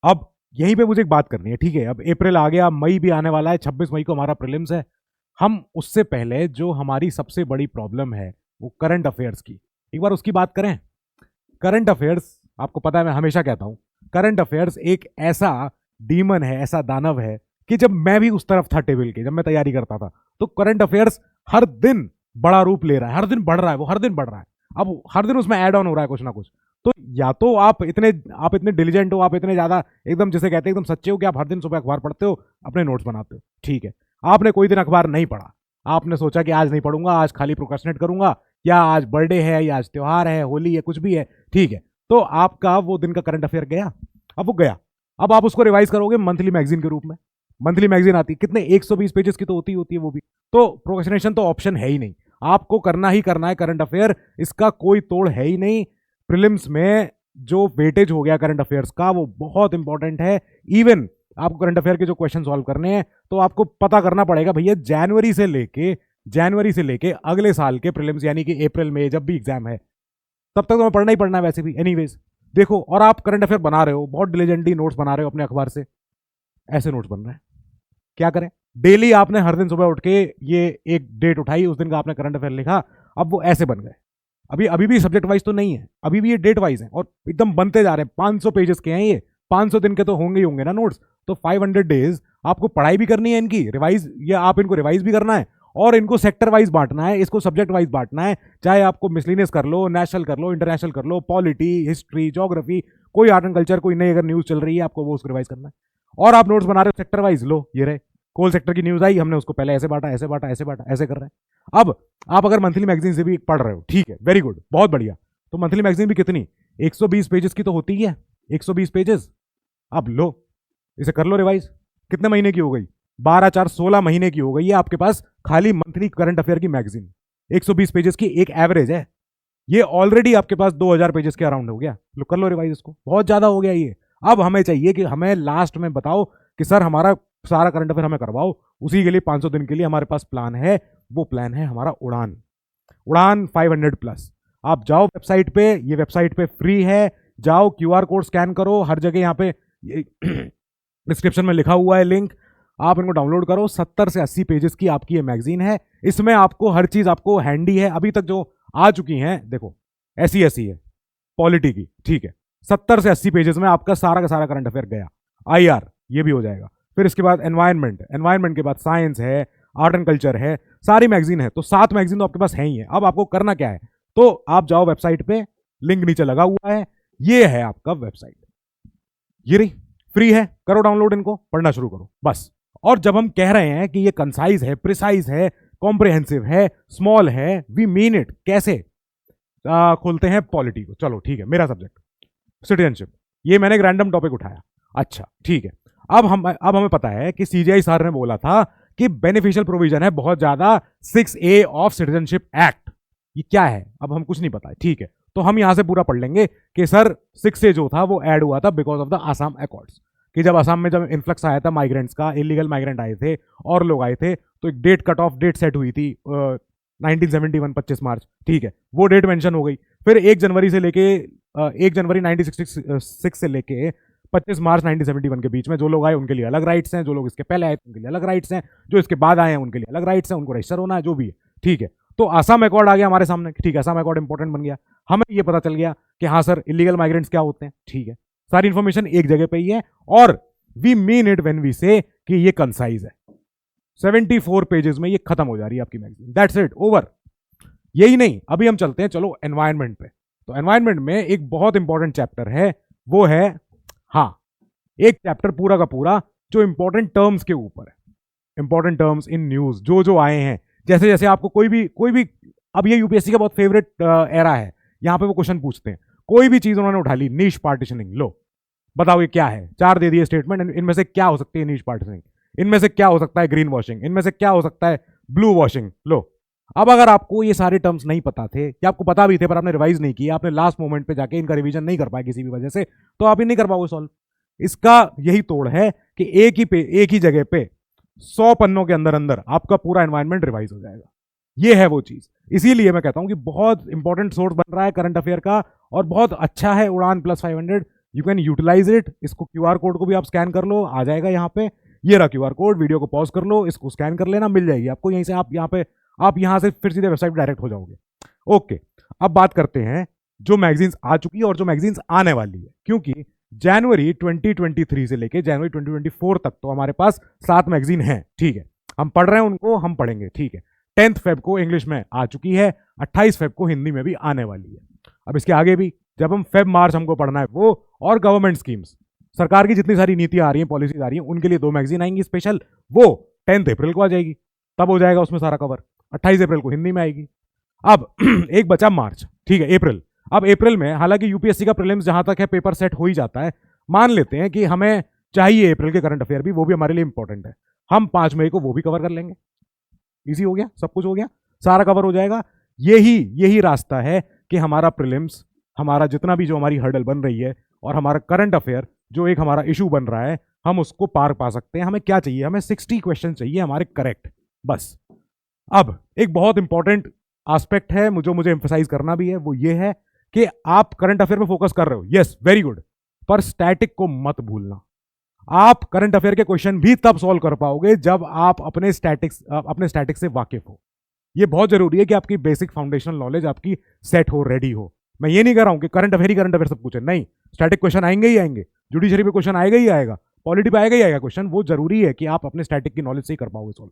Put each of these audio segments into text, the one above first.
अब यहीं पे मुझे एक बात करनी है, ठीक है। अब अप्रैल आ गया, मई भी आने वाला है, 26 मई को हमारा प्रीलिम्स है। हम उससे पहले जो हमारी सबसे बड़ी प्रॉब्लम है वो करंट अफेयर्स की, एक बार उसकी बात करें। करंट अफेयर्स, आपको पता है मैं हमेशा कहता हूं, करंट अफेयर्स एक ऐसा डीमन है, ऐसा दानव है कि जब मैं भी उस तरफ था टेबल के, जब मैं तैयारी करता था, तो करंट अफेयर्स हर दिन बड़ा रूप ले रहा है, हर दिन बढ़ रहा है, वो हर दिन बढ़ रहा है। अब हर दिन उसमें ऐड ऑन हो रहा है कुछ ना कुछ। तो या तो आप इतने डिलीजेंट हो, आप इतने ज्यादा एकदम जिसे कहते हैं एकदम सच्चे हो कि आप हर दिन सुबह अखबार पढ़ते हो, अपने नोट्स बनाते हो, ठीक है। आपने कोई दिन अखबार नहीं पढ़ा, आपने सोचा कि आज नहीं पढ़ूंगा, आज खाली प्रोक्रेस्टिनेट करूंगा, या आज बर्थडे है, या आज त्योहार है, होली है, कुछ भी है, ठीक है। तो आपका वो दिन का करंट अफेयर गया, अब वो गया। अब आप उसको रिवाइज करोगे मंथली मैगजीन के रूप में। मंथली मैगजीन आती कितने, 120 पेजेस की तो होती है वो भी। तो प्रोक्रेस्टिनेशन तो ऑप्शन है ही नहीं, आपको करना ही करना है करंट अफेयर, इसका कोई तोड़ है ही नहीं। प्रीलिम्स में जो वेटेज हो गया करंट अफेयर्स का वो बहुत इंपॉर्टेंट है। इवन आपको करंट अफेयर के जो क्वेश्चन सॉल्व करने हैं तो आपको पता करना पड़ेगा भैया जनवरी से लेके अगले साल के प्रीलिम्स यानी कि अप्रैल में जब भी एग्जाम है तब तक तो मैं पढ़ना ही पढ़ना है वैसे भी एनीवेज। देखो, और आप करंट अफेयर बना रहे हो, बहुत डिलीजेंटली नोट्स बना रहे हो अपने अखबार से, ऐसे नोट्स बन रहे हैं, क्या करें। डेली आपने हर दिन सुबह उठ के ये एक डेट उठाई, उस दिन का आपने करंट अफेयर लिखा, अब वो ऐसे बन गए। अभी भी सब्जेक्ट वाइज तो नहीं है, अभी भी ये डेट वाइज है और एकदम बनते जा रहे हैं। 500 पेजेस के हैं ये, 500 दिन के तो होंगे ही होंगे ना नोट्स। तो 500 डेज आपको पढ़ाई भी करनी है इनकी, रिवाइज, या आप इनको रिवाइज भी करना है और इनको सेक्टर वाइज बांटना है, इसको सब्जेक्ट वाइज बांटना है। चाहे आपको मिसलिनियस कर लो, नेशनल कर लो, इंटरनेशनल कर लो, पॉलिटी, हिस्ट्री, ज्योग्राफी, कोई आर्ट एंड कल्चर, कोई नई अगर न्यूज चल रही है आपको वो उसको रिवाइज करना है। और आप नोट्स बना रहे हो सेक्टर वाइज, लो ये रहे, कोल सेक्टर की न्यूज आई, हमने उसको पहले ऐसे बांटा, ऐसे बांटा, ऐसे बांटा, ऐसे कर रहे हैं। अब आप अगर मंथली मैगजीन से भी पढ़ रहे हो, ठीक है, वेरी गुड, बहुत बढ़िया। तो मंथली मैगजीन भी कितनी, 120 पेजेस की तो होती ही है, 120 पेजेस। अब लो, इसे कर लो रिवाइज, कितने महीने की हो गई, 12 4 16 महीने की हो गई है आपके पास खाली मंथली करंट अफेयर की मैगजीन। 120 पेजेस की एक एवरेज है, ये ऑलरेडी आपके पास 2000 पेजेस के अराउंड हो गया। लो कर लो रिवाइज इसको, बहुत ज्यादा हो गया ये। अब हमें चाहिए कि हमें लास्ट में बताओ कि सर हमारा सारा करंट अफेयर हमें करवाओ, उसी के लिए 500 दिन के लिए हमारे पास प्लान है। वो प्लान है हमारा उड़ान, उड़ान 500 प्लस। आप जाओ वेबसाइट पे, ये वेबसाइट पे फ्री है, जाओ क्यूआर कोड स्कैन करो, हर जगह यहाँ पे डिस्क्रिप्शन में लिखा हुआ है लिंक, आप इनको डाउनलोड करो। 70 से 80 पेजेस की आपकी ये मैगजीन है, इसमें आपको हर चीज आपको हैंडी है। अभी तक जो आ चुकी हैं देखो, ऐसी ऐसी है पॉलिटी की, ठीक है, 70 से 80 पेजेस में आपका सारा का सारा करंट अफेयर गया। आईआर ये भी हो जाएगा, फिर इसके बाद एनवायरमेंट के बाद साइंस है, आर्ट एंड कल्चर है, सारी मैगजीन है। तो 7 मैगजीन तो आपके पास है ही है। अब आपको करना क्या है, तो आप जाओ वेबसाइट पे, लिंक नीचे लगा हुआ है, ये है आपका वेबसाइट, ये रही, फ्री है, करो डाउनलोड, इनको पढ़ना शुरू करो बस। और जब हम कह रहे हैं कि ये कंसाइज है, प्रिसाइज है, कॉम्प्रिहेंसिव है, स्मॉल है, वी मीन इट। कैसे, खोलते हैं पॉलिटी को, चलो ठीक है, मेरा सब्जेक्ट सिटीजनशिप, ये मैंने एक रैंडम टॉपिक उठाया, अच्छा ठीक है। अब हमें पता है कि सीजीआई सर ने बोला था कि बेनिफिशियल प्रोविजन है बहुत ज्यादा 6A ऑफ सिटीजनशिप एक्ट। ये क्या है, अब हम कुछ नहीं पता है, ठीक है। तो हम यहां से पूरा पढ़ लेंगे कि सर 6A जो था वो ऐड हुआ था because of the Assam accords, कि जब आसाम में जब इन्फ्लक्स आया था माइग्रेंट्स का, इलीगल माइग्रेंट आए थे और लोग आए थे, तो एक date cut off date set हुई थी 1971 25 मार्च, ठीक है, वो डेट मेंशन हो गई। फिर 1 जनवरी से लेके 1 जनवरी 1966 से लेके 25 मार्च 1971 के बीच में जो लोग आए उनके लिए अलग राइट्स हैं, जो लोग इसके पहले आए उनके लिए अलग राइट्स हैं, जो इसके बाद आए हैं उनके लिए अलग राइट्स हैं, उनको रजिस्टर होना है, जो भी है, ठीक है। तो आसाम अकॉर्ड आ गया हमारे सामने, ठीक है, आसाम अकॉर्ड इंपॉर्टेंट बन गया, हमें ये पता चल गया कि हाँ सर इलीगल माइग्रेंट्स क्या होते हैं, ठीक है, सारी इंफॉर्मेशन एक जगह पे ही है। और we mean it when we say कि ये कंसाइज है। 74 पेजेस में ये खत्म हो जा रही है आपकी मैगजीन, दैट्स इट, ओवर। यही नहीं, अभी हम चलते हैं चलो एनवायरनमेंट पे। तो एनवायरनमेंट में एक बहुत इंपॉर्टेंट चैप्टर है, वो है, हाँ, एक चैप्टर पूरा का पूरा जो इंपॉर्टेंट टर्म्स के ऊपर है, इंपॉर्टेंट टर्म्स इन न्यूज जो जो आए हैं। जैसे जैसे आपको कोई भी अब ये यूपीएससी का बहुत फेवरेट एरा है, यहां पे वो क्वेश्चन पूछते हैं, कोई भी चीज उन्होंने उठा ली, नीश पार्टीशनिंग, लो बताओ ये क्या है, 4 दे दिए स्टेटमेंट, इनमें से क्या हो सकती है नीश पार्टीशनिंग, इनमें से क्या हो सकता है ग्रीन वॉशिंग, इनमें से क्या हो सकता है ब्लू वॉशिंग, लो। अब अगर आपको ये सारे टर्म्स नहीं पता थे, या आपको पता भी थे पर आपने रिवाइज नहीं किया, आपने लास्ट मोमेंट पे जाके इनका रिवीजन नहीं कर पाए किसी भी वजह से, तो आप ही नहीं कर पाओगे सॉल्व। इसका यही तोड़ है कि एक ही जगह पे 100 पन्नों के अंदर अंदर आपका पूरा एनवायरनमेंट रिवाइज हो जाएगा। ये है वो चीज, इसीलिए मैं कहता हूं कि बहुत इंपॉर्टेंट सोर्स बन रहा है करंट अफेयर का, और बहुत अच्छा है Udaan plus 500। You can utilise it. इसको क्यूआर कोड को भी आप स्कैन कर लो, आ जाएगा यहाँ पे, ये रहा क्यूआर कोड, वीडियो को पॉज कर लो, इसको स्कैन कर लेना, मिल जाएगी आपको। यहीं से आप यहाँ से फिर सीधे वेबसाइट डायरेक्ट हो जाओगे। ओके, अब बात करते हैं जो मैगजीन्स आ चुकी है और जो मैगजीन्स आने वाली है, क्योंकि जनवरी 2023 से लेके जनवरी 2024 तक तो हमारे पास 7 मैगजीन हैं, ठीक है, हम पढ़ रहे हैं उनको, हम पढ़ेंगे, ठीक है। 10 फेब को इंग्लिश में आ चुकी है, 28 फेब को हिंदी में भी आने वाली है। अब इसके आगे भी जब हम फेब मार्च हमको पढ़ना है वो, और गवर्नमेंट स्कीम्स, सरकार की जितनी सारी नीतियां आ रही हैं, पॉलिसीज आ रही हैं, उनके लिए 2 मैगजीन आएंगी स्पेशल, वो 10 अप्रैल को आ जाएगी, तब हो जाएगा उसमें सारा कवर। 28 अप्रैल को हिंदी में आएगी। अब एक बचा मार्च, ठीक है, अप्रैल। अब अप्रैल में हालांकि यूपीएससी का प्रीलिम्स जहां तक है पेपर सेट हो ही जाता है, मान लेते हैं कि हमें चाहिए अप्रैल के करंट अफेयर भी, वो भी हमारे लिए इंपॉर्टेंट है, हम 5 मई को वो भी कवर कर लेंगे। इजी हो गया, सब कुछ हो गया, सारा कवर हो जाएगा। यही रास्ता है कि हमारा प्रीलिम्स, हमारा जितना भी जो हमारी हर्डल बन रही है और हमारा करंट अफेयर जो एक हमारा इशू बन रहा है, हम उसको पार पा सकते हैं। हमें क्या चाहिए? हमें 60 क्वेश्चन चाहिए हमारे करेक्ट, बस। अब एक बहुत इंपॉर्टेंट एस्पेक्ट है जो मुझे एम्फसाइज करना भी है, वो ये है कि आप करंट अफेयर में फोकस कर रहे हो, यस वेरी गुड, पर स्टैटिक को मत भूलना। आप करंट अफेयर के क्वेश्चन भी तब सॉल्व कर पाओगे जब आप अपने स्टैटिक से वाकिफ हो। ये बहुत जरूरी है कि आपकी बेसिक फाउंडेशनल नॉलेज आपकी सेट हो, रेडी हो। मैं ये नहीं कह रहा हूं कि करंट अफेयर सब कुछ है, नहीं, स्टैटिक क्वेश्चन आएंगे ही आएंगे, जुडिशरी पे क्वेश्चन आएगा ही आएगा, पॉलिटी पे आएगा ही आएगा क्वेश्चन। वो जरूरी है कि आप अपने स्टैटिक की नॉलेज से ही कर पाओगे सॉल्व,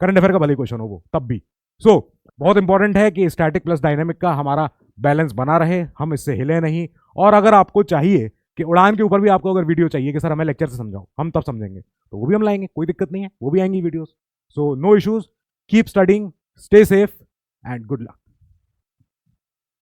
करंट अफेयर का भले क्वेश्चन हो वो तब भी। सो बहुत इंपॉर्टेंट है कि स्टैटिक प्लस डायनेमिक का हमारा बैलेंस बना रहे, हम इससे हिले नहीं। और अगर आपको चाहिए कि उड़ान के ऊपर भी आपको अगर वीडियो चाहिए कि सर हमें लेक्चर से समझाओ, हम तब समझेंगे, तो वो भी हम लाएंगे, कोई दिक्कत नहीं है, वो भी आएंगी videos. So no issues, keep studying, stay safe and good luck.